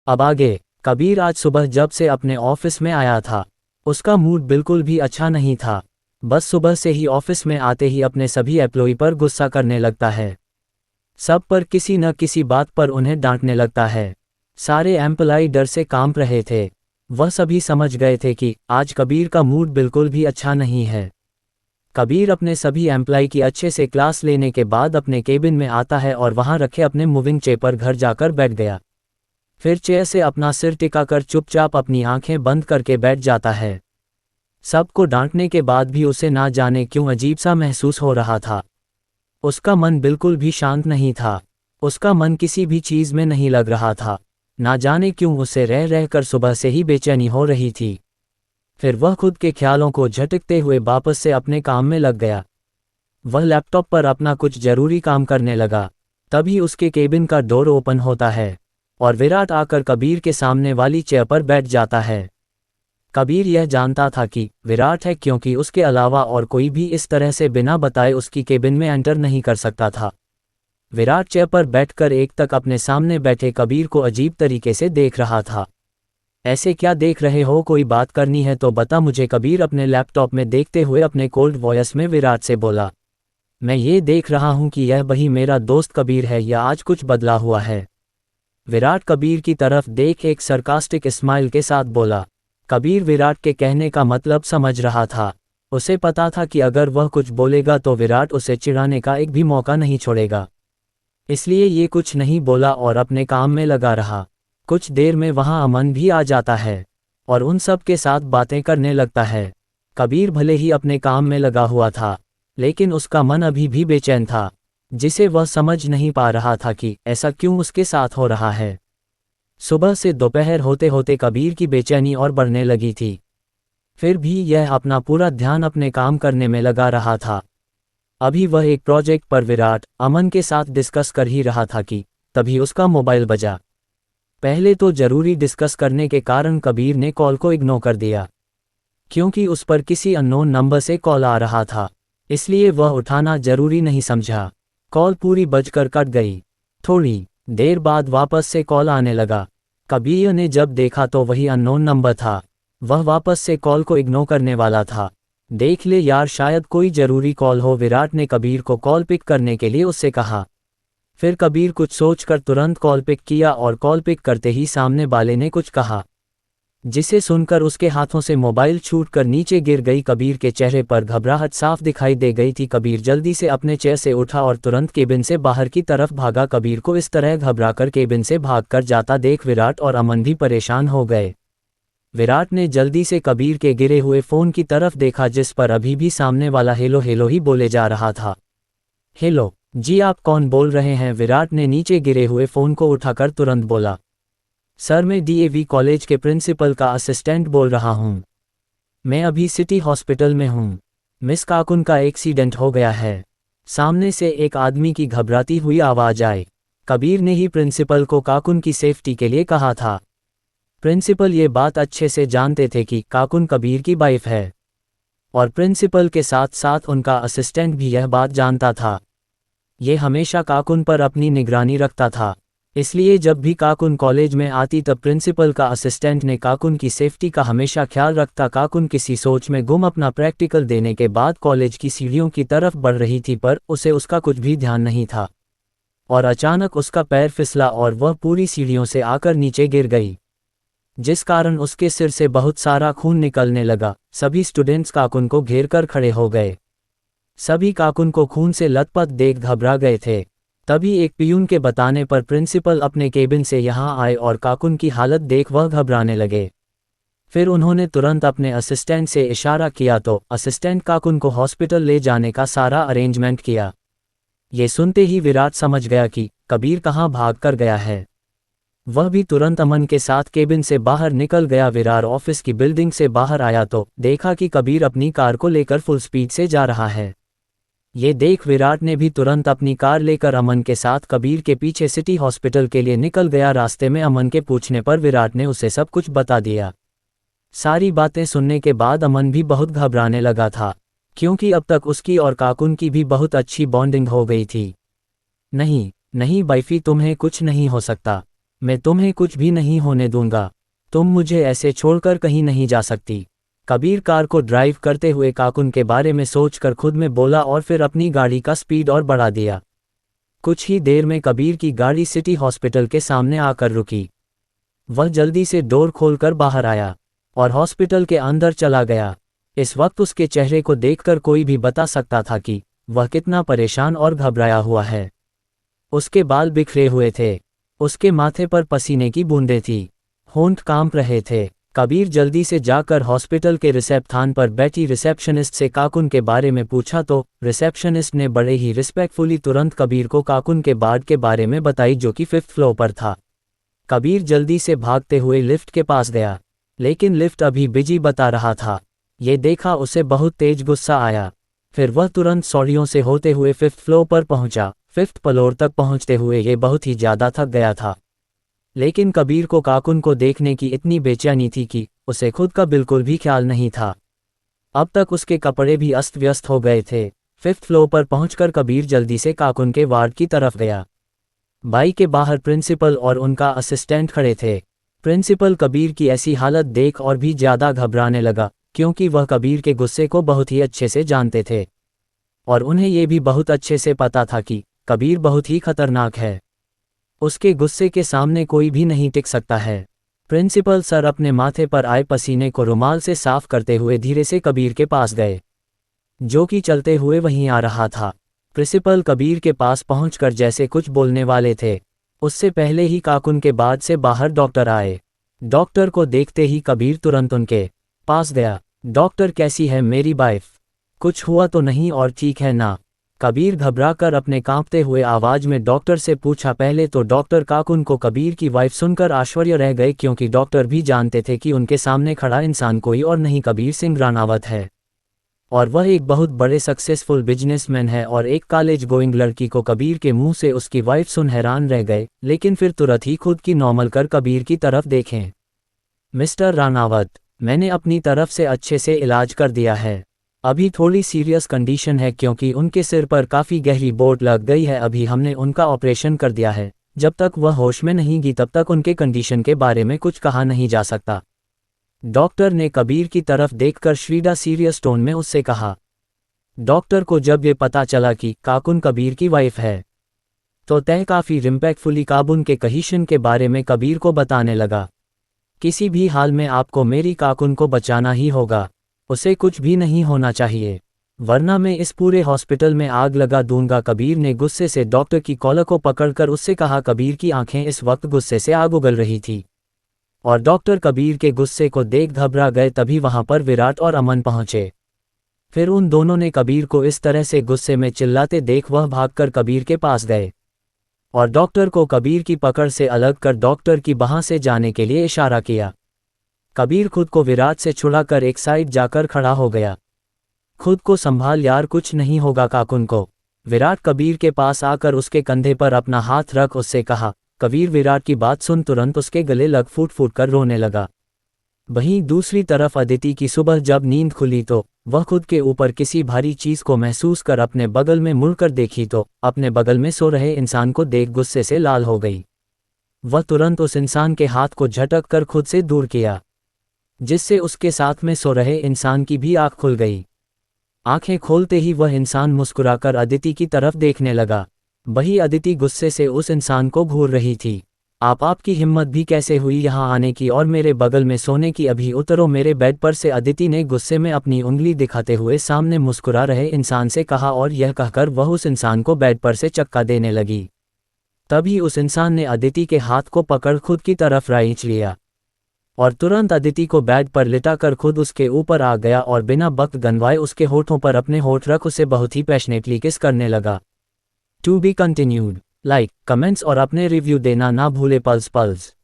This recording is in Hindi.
अब आगे। कबीर आज सुबह जब से अपने ऑफिस में आया था, उसका मूड बिल्कुल भी अच्छा नहीं था। बस सुबह से ही ऑफिस में आते ही अपने सभी एम्प्लॉय पर गुस्सा करने लगता है। सब पर किसी न किसी बात पर उन्हें डांटने लगता है। सारे एम्प्लॉय डर से कांप रहे थे। वह सभी समझ गए थे कि आज कबीर का मूड बिल्कुल भी अच्छा नहीं है। कबीर अपने सभी एम्प्लॉय की अच्छे से क्लास लेने के बाद अपने केबिन में आता है और वहां रखे अपने मूविंग चेयर पर घर जाकर बैठ गया। फिर चेयर से अपना सिर टिकाकर चुपचाप अपनी आंखें बंद करके बैठ जाता है। सबको डांटने के बाद भी उसे ना जाने क्यों अजीब सा महसूस हो रहा था। उसका मन बिल्कुल भी शांत नहीं था। उसका मन किसी भी चीज में नहीं लग रहा था। ना जाने क्यों उसे रह रहकर सुबह से ही बेचैनी हो रही थी। फिर वह खुद के ख्यालों को झटकते हुए वापस से अपने काम में लग गया। वह लैपटॉप पर अपना कुछ जरूरी काम करने लगा। तभी उसके केबिन का डोर ओपन होता है और विराट आकर कबीर के सामने वाली चेयर पर बैठ जाता है। कबीर यह जानता था कि विराट है, क्योंकि उसके अलावा और कोई भी इस तरह से बिना बताए उसकी केबिन में एंटर नहीं कर सकता था। विराट चेयर पर बैठकर एक तक अपने सामने बैठे कबीर को अजीब तरीके से देख रहा था। ऐसे क्या देख रहे हो, कोई बात करनी है तो बता मुझे, कबीर अपने लैपटॉप में देखते हुए अपने कोल्ड वॉयस में विराट से बोला। मैं ये देख रहा हूं कि यह वही मेरा दोस्त कबीर है या आज कुछ बदला हुआ है। विराट कबीर की तरफ देख एक सरकास्टिक स्माइल के साथ बोला। कबीर विराट के कहने का मतलब समझ रहा था। उसे पता था कि अगर वह कुछ बोलेगा तो विराट उसे चिढ़ाने का एक भी मौका नहीं छोड़ेगा। इसलिए ये कुछ नहीं बोला और अपने काम में लगा रहा। कुछ देर में वहां अमन भी आ जाता है और उन सब के साथ बातें करने लगता है। कबीर भले ही अपने काम में लगा हुआ था, लेकिन उसका मन अभी भी बेचैन था, जिसे वह समझ नहीं पा रहा था कि ऐसा क्यों उसके साथ हो रहा है। सुबह से दोपहर होते होते कबीर की बेचैनी और बढ़ने लगी थी। फिर भी यह अपना पूरा ध्यान अपने काम करने में लगा रहा था। अभी वह एक प्रोजेक्ट पर विराट अमन के साथ डिस्कस कर ही रहा था कि तभी उसका मोबाइल बजा। पहले तो जरूरी डिस्कस करने के कारण कबीर ने कॉल को इग्नोर कर दिया, क्योंकि उस पर किसी अननोन नंबर से कॉल आ रहा था, इसलिए वह उठाना जरूरी नहीं समझा। कॉल पूरी बजकर कट गई। थोड़ी देर बाद वापस से कॉल आने लगा। कबीर ने जब देखा तो वही अननोन नंबर था। वह वापस से कॉल को इग्नोर करने वाला था। देख ले यार, शायद कोई जरूरी कॉल हो, विराट ने कबीर को कॉल पिक करने के लिए उससे कहा। फिर कबीर कुछ सोचकर तुरंत कॉल पिक किया और कॉल पिक करते ही सामने वाले ने कुछ कहा, जिसे सुनकर उसके हाथों से मोबाइल छूटकर नीचे गिर गई। कबीर के चेहरे पर घबराहट साफ दिखाई दे गई थी। कबीर जल्दी से अपने चेयर से उठा और तुरंत केबिन से बाहर की तरफ भागा। कबीर को इस तरह घबराकर केबिन से भागकर जाता देख विराट और अमन भी परेशान हो गए। विराट ने जल्दी से कबीर के गिरे हुए फोन की तरफ देखा, जिस पर अभी भी सामने वाला हेलो हेलो ही बोले जा रहा था। हेलो जी, आप कौन बोल रहे हैं? विराट ने नीचे गिरे हुए फोन को उठाकर तुरंत बोला। सर, मैं डीएवी कॉलेज के प्रिंसिपल का असिस्टेंट बोल रहा हूँ। मैं अभी सिटी हॉस्पिटल में हूँ। मिस काकुन का एक्सीडेंट हो गया है। सामने से एक आदमी की घबराती हुई आवाज आई। कबीर ने ही प्रिंसिपल को काकुन की सेफ्टी के लिए कहा था। प्रिंसिपल ये बात अच्छे से जानते थे कि काकुन कबीर की वाइफ है, और प्रिंसिपल के साथ साथ उनका असिस्टेंट भी यह बात जानता था। ये हमेशा काकुन पर अपनी निगरानी रखता था, इसलिए जब भी काकुन कॉलेज में आती तब प्रिंसिपल का असिस्टेंट ने काकुन की सेफ्टी का हमेशा ख्याल रखता। काकुन किसी सोच में गुम अपना प्रैक्टिकल देने के बाद कॉलेज की सीढ़ियों की तरफ बढ़ रही थी, पर उसे उसका कुछ भी ध्यान नहीं था और अचानक उसका पैर फिसला और वह पूरी सीढ़ियों से आकर नीचे गिर गई, जिस कारण उसके सिर से बहुत सारा खून निकलने लगा। सभी स्टूडेंट्स काकुन को घेर कर खड़े हो गए। सभी काकुन को खून से लथपथ देख घबरा गए थे। तभी एक पियून के बताने पर प्रिंसिपल अपने केबिन से यहाँ आए और काकुन की हालत देख वह घबराने लगे। फिर उन्होंने तुरंत अपने असिस्टेंट से इशारा किया तो असिस्टेंट काकुन को हॉस्पिटल ले जाने का सारा अरेंजमेंट किया। ये सुनते ही विराट समझ गया कि कबीर कहाँ भाग कर गया है। वह भी तुरंत अमन के साथ केबिन से बाहर निकल गया। विराट ऑफिस की बिल्डिंग से बाहर आया तो देखा कि कबीर अपनी कार को लेकर फुल स्पीड से जा रहा है। ये देख विराट ने भी तुरंत अपनी कार लेकर अमन के साथ कबीर के पीछे सिटी हॉस्पिटल के लिए निकल गया। रास्ते में अमन के पूछने पर विराट ने उसे सब कुछ बता दिया। सारी बातें सुनने के बाद अमन भी बहुत घबराने लगा था, क्योंकि अब तक उसकी और काकुन की भी बहुत अच्छी बॉन्डिंग हो गई थी। नहीं नहीं वाइफी, तुम्हें कुछ नहीं हो सकता। मैं तुम्हें कुछ भी नहीं होने दूंगा। तुम मुझे ऐसे छोड़कर कहीं नहीं जा सकती। कबीर कार को ड्राइव करते हुए काकुन के बारे में सोचकर खुद में बोला और फिर अपनी गाड़ी का स्पीड और बढ़ा दिया। कुछ ही देर में कबीर की गाड़ी सिटी हॉस्पिटल के सामने आकर रुकी। वह जल्दी से डोर खोलकर बाहर आया और हॉस्पिटल के अंदर चला गया। इस वक्त उसके चेहरे को देखकर कोई भी बता सकता था कि वह कितना परेशान और घबराया हुआ है। उसके बाल बिखरे हुए थे, उसके माथे पर पसीने की बूंदें थी, होंठ कांप रहे थे। कबीर जल्दी से जाकर हॉस्पिटल के रिसेप्शन पर बैठी रिसेप्शनिस्ट से काकुन के बारे में पूछा तो रिसेप्शनिस्ट ने बड़े ही रिस्पेक्टफुली तुरंत कबीर को काकुन के वार्ड के बारे में बताई जो कि 5th फ्लोर पर था। कबीर जल्दी से भागते हुए लिफ्ट के पास गया, लेकिन लिफ्ट अभी बिजी बता रहा था। ये देखा उसे बहुत तेज गुस्सा आया। फिर वह तुरंत सीढ़ियों से होते हुए 5th फ्लोर पर पहुंचा। 5th फ्लोर तक पहुंचते हुए ये बहुत ही ज़्यादा थक गया था, लेकिन कबीर को काकुन को देखने की इतनी बेचैनी थी कि उसे खुद का बिल्कुल भी ख्याल नहीं था। अब तक उसके कपड़े भी अस्त व्यस्त हो गए थे। 5th फ्लोर पर पहुंचकर कबीर जल्दी से काकुन के वार्ड की तरफ गया। बाइक के बाहर प्रिंसिपल और उनका असिस्टेंट खड़े थे। प्रिंसिपल कबीर की ऐसी हालत देख और भी ज़्यादा घबराने लगा, क्योंकि वह कबीर के गुस्से को बहुत ही अच्छे से जानते थे और उन्हें ये भी बहुत अच्छे से पता था कि कबीर बहुत ही खतरनाक है। उसके गुस्से के सामने कोई भी नहीं टिक सकता है। प्रिंसिपल सर अपने माथे पर आए पसीने को रुमाल से साफ करते हुए धीरे से कबीर के पास गए, जो कि चलते हुए वहीं आ रहा था। प्रिंसिपल कबीर के पास पहुंचकर जैसे कुछ बोलने वाले थे, उससे पहले ही काकुन के बाद से बाहर डॉक्टर आए। डॉक्टर को देखते ही कबीर तुरंत उनके पास गया। डॉक्टर कैसी है मेरी वाइफ? कुछ हुआ तो नहीं और ठीक है ना? कबीर घबराकर अपने कांपते हुए आवाज में डॉक्टर से पूछा। पहले तो डॉक्टर काकुन को कबीर की वाइफ सुनकर आश्चर्य रह गए, क्योंकि डॉक्टर भी जानते थे कि उनके सामने खड़ा इंसान कोई और नहीं कबीर सिंह रानावत है और वह एक बहुत बड़े सक्सेसफुल बिजनेसमैन है। और एक कॉलेज गोइंग लड़की को कबीर के मुंह से उसकी वाइफ सुन हैरान रह गए, लेकिन फिर तुरंत ही खुद की नॉर्मल कर कबीर की तरफ देखें। मिस्टर रानावत, मैंने अपनी तरफ से अच्छे से इलाज कर दिया है। अभी थोड़ी सीरियस कंडीशन है क्योंकि उनके सिर पर काफ़ी गहरी बोट लग गई है। अभी हमने उनका ऑपरेशन कर दिया है। जब तक वह होश में नहीं गई तब तक उनके कंडीशन के बारे में कुछ कहा नहीं जा सकता। डॉक्टर ने कबीर की तरफ देखकर श्रीडा सीरियस टोन में उससे कहा। डॉक्टर को जब ये पता चला कि काकुन कबीर की वाइफ है तो तय काफ़ी रिस्पेक्टफुली काबुन के कंडीशन के बारे में कबीर को बताने लगा। किसी भी हाल में आपको मेरी काकुन को बचाना ही होगा, उसे कुछ भी नहीं होना चाहिए, वरना मैं इस पूरे हॉस्पिटल में आग लगा दूंगा। कबीर ने गुस्से से डॉक्टर की कॉलर को पकड़कर उससे कहा। कबीर की आंखें इस वक्त गुस्से से आग उगल रही थी और डॉक्टर कबीर के गुस्से को देख घबरा गए। तभी वहां पर विराट और अमन पहुंचे। फिर उन दोनों ने कबीर को इस तरह से गुस्से में चिल्लाते देख वह भागकर कबीर के पास गए और डॉक्टर को कबीर की पकड़ से अलग कर डॉक्टर की बाह से जाने के लिए इशारा किया। कबीर खुद को विराट से छुड़ाकर एक साइड जाकर खड़ा हो गया। खुद को संभाल यार, कुछ नहीं होगा काकुन को। विराट कबीर के पास आकर उसके कंधे पर अपना हाथ रख उससे कहा। कबीर विराट की बात सुन तुरंत उसके गले लग फूट फूट कर रोने लगा। वहीं दूसरी तरफ अदिति की सुबह जब नींद खुली तो वह खुद के ऊपर किसी भारी चीज को महसूस कर अपने बगल में मुड़कर देखी तो अपने बगल में सो रहे इंसान को देख गुस्से से लाल हो गई। वह तुरंत उस इंसान के हाथ को झटक कर खुद से दूर किया, जिससे उसके साथ में सो रहे इंसान की भी आंख खुल गई। आंखें खोलते ही वह इंसान मुस्कुराकर अदिति की तरफ देखने लगा। वही अदिति गुस्से से उस इंसान को घूर रही थी। आपकी हिम्मत भी कैसे हुई यहाँ आने की और मेरे बगल में सोने की? अभी उतरो मेरे बेड पर से, अदिति ने गुस्से में अपनी उंगली दिखाते हुए सामने मुस्कुरा रहे इंसान से कहा और यह कहकर वह उस इंसान को बेड पर से चक्का देने लगी। तभी उस इंसान ने अदिति के हाथ को पकड़ खुद की तरफ खींच लिया और तुरंत अदिति को बेड पर लिटाकर खुद उसके ऊपर आ गया और बिना वक्त गंवाए उसके होठों पर अपने होठ रख उसे बहुत ही पैशनेटली किस करने लगा। To be continued. Like, comments और अपने रिव्यू देना ना भूले। पल्स।